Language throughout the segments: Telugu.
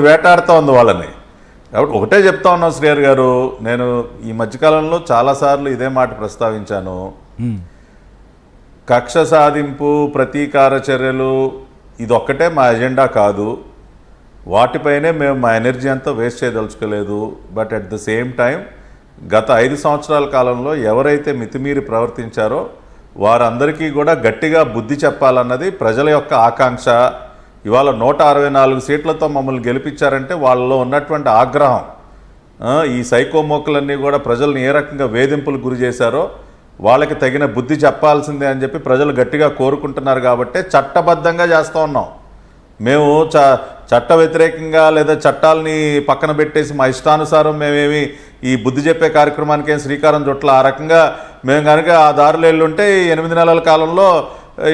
వేటాడుతూ ఉంది వాళ్ళని. కాబట్టి ఒకటే చెప్తా ఉన్నాం శ్రీహరి గారు, నేను ఈ మధ్యకాలంలో చాలాసార్లు ఇదే మాట ప్రస్తావించాను. కక్ష సాధింపు, ప్రతీకార చర్యలు ఇదొక్కటే మా ఎజెండా కాదు, వాటిపైనే మేము మా ఎనర్జీ అంతా వేస్ట్ చేయదలుచుకోలేదు. But at the same time గత 5 సంవత్సరాల కాలంలో ఎవరైతే మితిమీరి ప్రవర్తించారో వారందరికీ కూడా గట్టిగా బుద్ధి చెప్పాలన్నది ప్రజల యొక్క ఆకాంక్ష. ఇవాళ 164 సీట్లతో మమ్మల్ని గెలిపించారంటే వాళ్ళలో ఉన్నటువంటి ఆగ్రహం, ఈ సైకోమోకులన్నీ కూడా ప్రజల్ని ఏ రకంగా వేధింపులు గురి చేశారో వాళ్ళకి తగిన బుద్ధి చెప్పాల్సిందే అని చెప్పి ప్రజలు గట్టిగా కోరుకుంటున్నారు. కాబట్టి చట్టబద్ధంగా చేస్తూ ఉన్నాం. మేము చట్ట వ్యతిరేకంగా లేదా చట్టాలని పక్కన పెట్టేసి మా ఇష్టానుసారం మేమేమి ఈ బుద్ధి చెప్పే కార్యక్రమానికి ఏం శ్రీకారం చుట్ల. ఆ రకంగా మేము కనుక ఆ దారిలో వెళ్ళుంటే 8 నెలల కాలంలో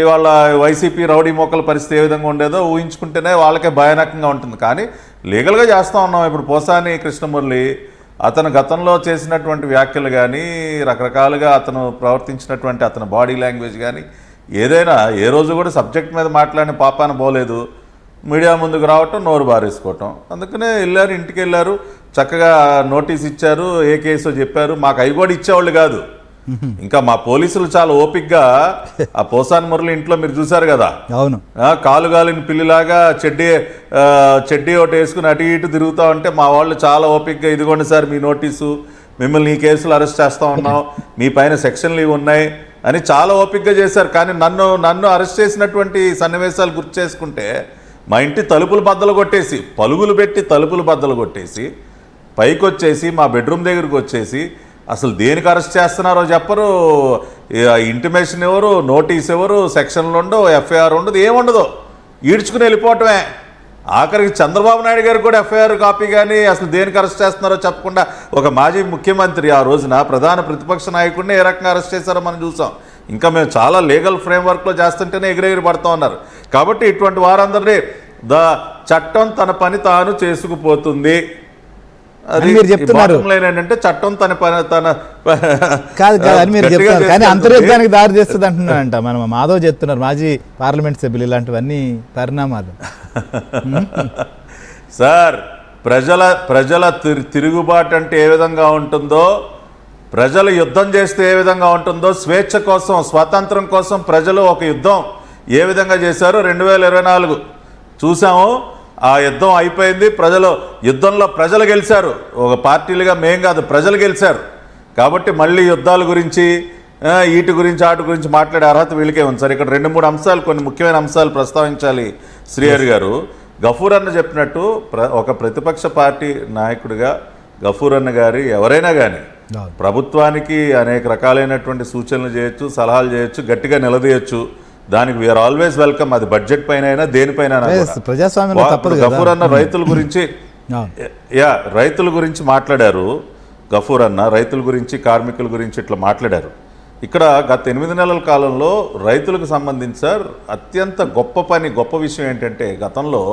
ఇవాళ వైసీపీ రౌడీ మోకల పరిస్థితి ఏ విధంగా ఉండేదో ఊహించుకుంటేనే వాళ్ళకే భయానకంగా ఉంటుంది. కానీ లీగల్గా చేస్తూ ఉన్నాం. ఇప్పుడు పోసాని కృష్ణమురళి అతను గతంలో చేసినటువంటి వ్యాఖ్యలు కానీ, రకరకాలుగా అతను ప్రవర్తించినటువంటి అతని బాడీ లాంగ్వేజ్ కానీ, ఏదైనా ఏ రోజు కూడా సబ్జెక్ట్ మీద మాట్లాడిన పాపాన పోలేదు. మీడియా ముందుకు రావటం, నోరు బారేసుకోవటం. అందుకనే వెళ్ళారు, ఇంటికి వెళ్ళారు, చక్కగా నోటీస్ ఇచ్చారు, ఏ కేసో చెప్పారు. మాకు అవి కూడా ఇచ్చేవాళ్ళు కాదు. ఇంకా మా పోలీసులు చాలా ఓపిక్గా ఆ పోసాని మురళి ఇంట్లో మీరు చూసారు కదా, అవును, కాలుగాలిన పిల్లిలాగా చెడ్డీ ఒకటి వేసుకుని అటు ఇటు తిరుగుతూ ఉంటే మా వాళ్ళు చాలా ఓపిక్గా, ఇదిగోండి సార్ మీ నోటీసు, మిమ్మల్ని ఈ కేసులు అరెస్ట్ చేస్తూ ఉన్నాం, మీ పైన సెక్షన్లు ఇవి ఉన్నాయి అని చాలా ఓపిక్గా చేశారు. కానీ నన్ను అరెస్ట్ చేసినటువంటి సన్నివేశాలు గుర్తు చేసుకుంటే మా ఇంటి తలుపులు బద్దలు కొట్టేసి, పలుగులు పెట్టి తలుపులు బద్దలు కొట్టేసి పైకి వచ్చేసి మా బెడ్రూమ్ దగ్గరికి వచ్చేసి అసలు దేనికి అరెస్ట్ చేస్తున్నారో చెప్పరు, ఇంటిమేషన్ ఎవరు, నోటీస్ ఎవరు, సెక్షన్లు ఉండవు, ఎఫ్ఐఆర్ ఉండదు, ఏముండదు, ఈడ్చుకుని వెళ్ళిపోవటమే. ఆఖరికి చంద్రబాబు నాయుడు గారికి కూడా ఎఫ్ఐఆర్ కాపీ కానీ అసలు దేనికి అరెస్ట్ చేస్తున్నారో చెప్పకుండా ఒక మాజీ ముఖ్యమంత్రి ఆ రోజున ప్రధాన ప్రతిపక్ష నాయకుడిని ఏ రకంగా అరెస్ట్ చేశారో మనం చూసాం. ఇంకా మేము చాలా లీగల్ ఫ్రేమ్వర్క్లో చేస్తుంటేనే ఎగిరెగిరి పడుతూ ఉన్నారు. కాబట్టి ఇటువంటి వారందరినీ చట్టం తన పని తాను చేసుకుపోతుంది. అది మీరు చెప్తున్నారు ఏంటంటే చట్టం తన పని కాదు అని మీరు చెప్తున్నారు. కానీ అంతర్యుద్ధానికి దారి చేస్తుంది అంటున్నారంట మనం మాధవ్ చెప్తున్నారు, మాజీ పార్లమెంట్ సభ్యులు. ఇలాంటివన్నీ పరిణామాలు సార్. ప్రజల తిరుగుబాటు అంటే ఏ విధంగా ఉంటుందో, ప్రజలు యుద్ధం చేస్తే ఏ విధంగా ఉంటుందో, స్వేచ్ఛ కోసం, స్వాతంత్రం కోసం ప్రజలు ఒక యుద్ధం ఏ విధంగా చేశారో 2024 చూసాము. ఆ యుద్ధం అయిపోయింది. యుద్ధంలో ప్రజలు గెలిచారు. ఒక పార్టీలుగా మేం కాదు, ప్రజలు గెలిచారు. కాబట్టి మళ్ళీ యుద్ధాల గురించి, వీటి గురించి, వాటి గురించి మాట్లాడే అర్హత వీళ్ళకే ఉంది సార్. ఇక్కడ 2-3 అంశాలు, కొన్ని ముఖ్యమైన అంశాలు ప్రస్తావించాలి శ్రీహరి గారు. గఫూర్ అన్న చెప్పినట్టు ఒక ప్రతిపక్ష పార్టీ నాయకుడిగా గఫూర్ అన్న గారి ఎవరైనా కానీ ప్రభుత్వానికి అనేక రకాలైనటువంటి సూచనలు చేయొచ్చు, సలహాలు చేయొచ్చు, గట్టిగా నిలదీయచ్చు. దానికి వీఆర్ ఆల్వేస్ వెల్కమ్. అది బడ్జెట్ పైన అయినా దేనిపైన. గఫూర్ అన్న రైతుల గురించి మాట్లాడారు. గఫూర్ అన్న రైతుల గురించి, కార్మికుల గురించి ఇట్లా మాట్లాడారు. ఇక్కడ గత 8 నెలల కాలంలో రైతులకు సంబంధించి సార్ అత్యంత గొప్ప విషయం ఏంటంటే, గతంలో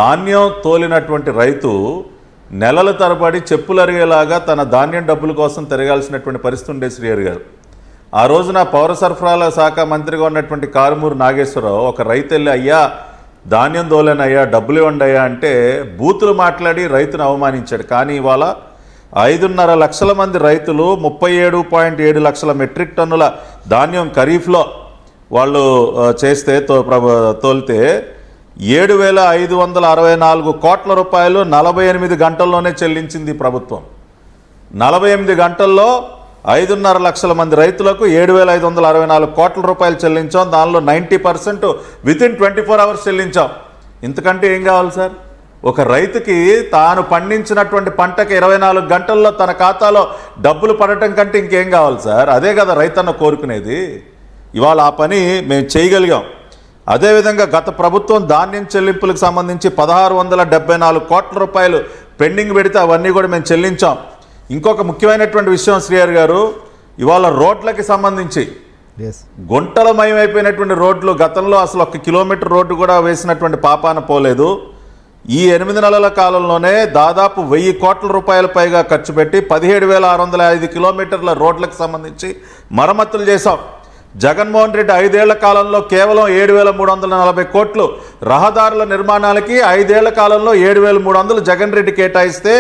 ధాన్యం తోలినటువంటి రైతు నెలల తరబడి చెప్పులు అరిగేలాగా తన ధాన్యం డబ్బుల కోసం తిరగాల్సినటువంటి పరిస్థితి ఉండే శ్రీహరి గారు. ఆ రోజున పౌర సరఫరాల శాఖ మంత్రిగా ఉన్నటువంటి కారుమూరు నాగేశ్వరరావు ఒక రైతు వెళ్ళి, అయ్యా ధాన్యం దోలేనయ్యా, డబ్బులు ఇవ్వండి అయ్యా అంటే బూతులు మాట్లాడి రైతును అవమానించాడు. కానీ ఇవాళ 5.5 లక్షల మంది రైతులు 37.7 లక్షల మెట్రిక్ టన్నుల ధాన్యం ఖరీఫ్లో వాళ్ళు చేస్తే తోలితే 7,564 కోట్ల రూపాయలు 48 గంటల్లోనే చెల్లించింది ప్రభుత్వం. 48 గంటల్లో 5.5 లక్షల మంది రైతులకు 7,564 కోట్ల రూపాయలు చెల్లించాం. దానిలో 90% వితిన్ 24 అవర్స్ చెల్లించాం. ఇంతకంటే ఏం కావాలి సార్? ఒక రైతుకి తాను పండించినటువంటి పంటకి 24 గంటల్లో తన ఖాతాలో డబ్బులు పడటం కంటే ఇంకేం కావాలి సార్? అదే కదా రైతన్న కోరుకునేది. ఇవాళ ఆ పని మేము చేయగలిగాం. అదేవిధంగా గత ప్రభుత్వం ధాన్యం చెల్లింపులకు సంబంధించి 1,674 కోట్ల రూపాయలు పెండింగ్ పెడితే అవన్నీ కూడా మేము చెల్లించాం. ఇంకొక ముఖ్యమైనటువంటి విషయం శ్రీహరి గారు, ఇవాళ రోడ్లకి సంబంధించి గుంటలమయమైపోయినటువంటి రోడ్లు, గతంలో అసలు 1 కిలోమీటర్ రోడ్డు కూడా వేసినటువంటి పాపాన పోలేదు. ఈ 8 నెలల కాలంలోనే దాదాపు 1000 కోట్ల రూపాయల పైగా ఖర్చు పెట్టి 17,605 కిలోమీటర్ల రోడ్లకు సంబంధించి మరమ్మతులు చేశాం. జగన్మోహన్ రెడ్డి 5 ఏళ్ల కాలంలో కేవలం 7,340 కోట్లు రహదారుల నిర్మాణాలకి 5 ఏళ్ల కాలంలో 7,300 జగన్ రెడ్డి కేటాయిస్తే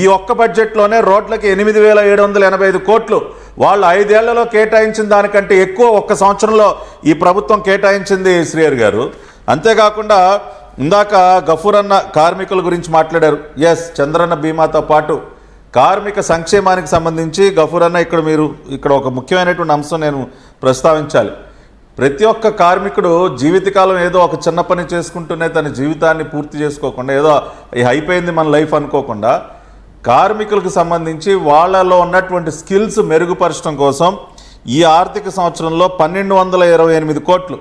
ఈ ఒక్క బడ్జెట్లోనే రోడ్లకి 8,785 కోట్లు వాళ్ళు 5 ఏళ్లలో కేటాయించిన దానికంటే ఎక్కువ ఒక్క సంవత్సరంలో ఈ ప్రభుత్వం కేటాయించింది శ్రీహరి గారు. అంతేకాకుండా ఇందాక గఫూర్ అన్న కార్మికుల గురించి మాట్లాడారు. ఎస్, చంద్రన్న బీమాతో పాటు కార్మిక సంక్షేమానికి సంబంధించి గఫూర్ అన్న ఇక్కడ ఒక ముఖ్యమైనటువంటి అంశం నేను ప్రస్తావించాలి. ప్రతి ఒక్క కార్మికుడు జీవితకాలం ఏదో ఒక చిన్న పని చేసుకుంటూనే తన జీవితాన్ని పూర్తి చేసుకోకుండా ఏదో అయిపోయింది మన లైఫ్ అనుకోకుండా కార్మికులకు సంబంధించి వాళ్ళలో ఉన్నటువంటి స్కిల్స్ మెరుగుపరచడం కోసం ఈ ఆర్థిక సంవత్సరంలో 1,228 కోట్లు